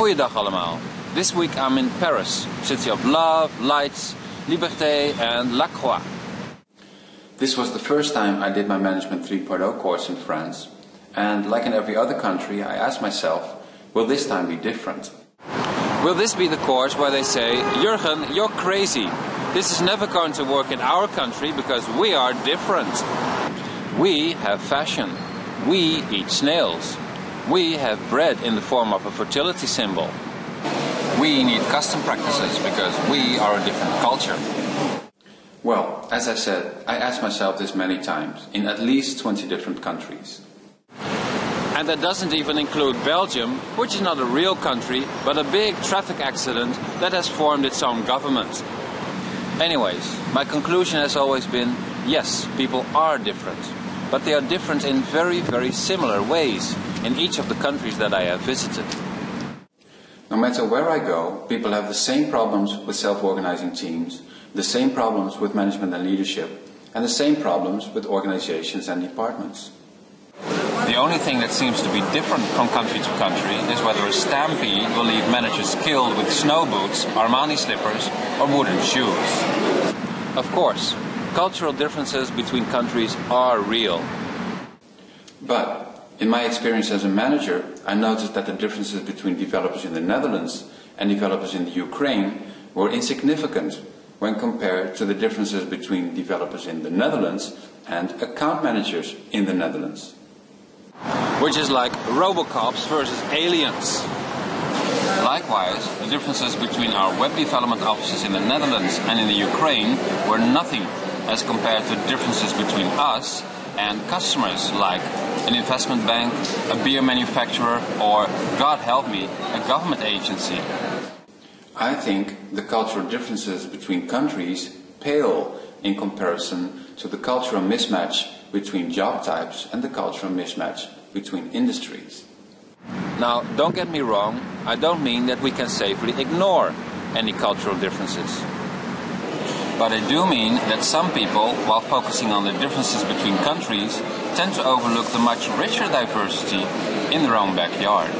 Goeiedag allemaal. This week I'm in Paris, city of love, lights, liberté and la croix. This was the first time I did my Management 3.0 course in France, and like in every other country, I asked myself, will this time be different? Will this be the course where they say, Jurgen, you're crazy. This is never going to work in our country because we are different. We have fashion. We eat snails. We have bread in the form of a fertility symbol. We need custom practices because we are a different culture. Well, as I said, I asked myself this many times, in at least 20 different countries. And that doesn't even include Belgium, which is not a real country, but a big traffic accident that has formed its own government. Anyways, my conclusion has always been, yes, people are different. But they are different in very, very similar ways in each of the countries that I have visited. No matter where I go, people have the same problems with self-organizing teams, the same problems with management and leadership, and the same problems with organizations and departments. The only thing that seems to be different from country to country is whether a stampede will leave managers killed with snow boots, Armani slippers or wooden shoes. Of course, cultural differences between countries are real. But in my experience as a manager, I noticed that the differences between developers in the Netherlands and developers in the Ukraine were insignificant when compared to the differences between developers in the Netherlands and account managers in the Netherlands. Which is like Robocops versus aliens. Likewise, the differences between our web development offices in the Netherlands and in the Ukraine were nothing as compared to differences between us and customers like an investment bank, a beer manufacturer, or, God help me, a government agency. I think the cultural differences between countries pale in comparison to the cultural mismatch between job types and the cultural mismatch between industries. Now, don't get me wrong, I don't mean that we can safely ignore any cultural differences. But I do mean that some people, while focusing on the differences between countries, tend to overlook the much richer diversity in their own backyard.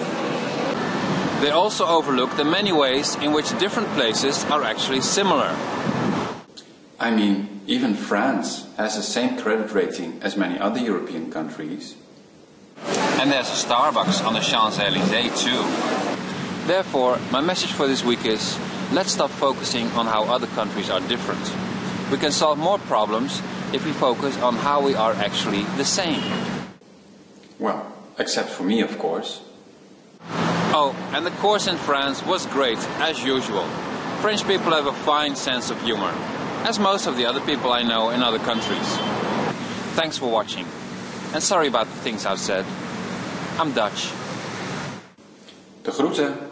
They also overlook the many ways in which different places are actually similar. I mean, even France has the same credit rating as many other European countries. And there's a Starbucks on the Champs-Élysées too. Therefore, my message for this week is, let's stop focusing on how other countries are different. We can solve more problems if we focus on how we are actually the same. Well, except for me, of course. Oh, and the course in France was great, as usual. French people have a fine sense of humor, as most of the other people I know in other countries. Thanks for watching. And sorry about the things I've said. I'm Dutch. De groeten.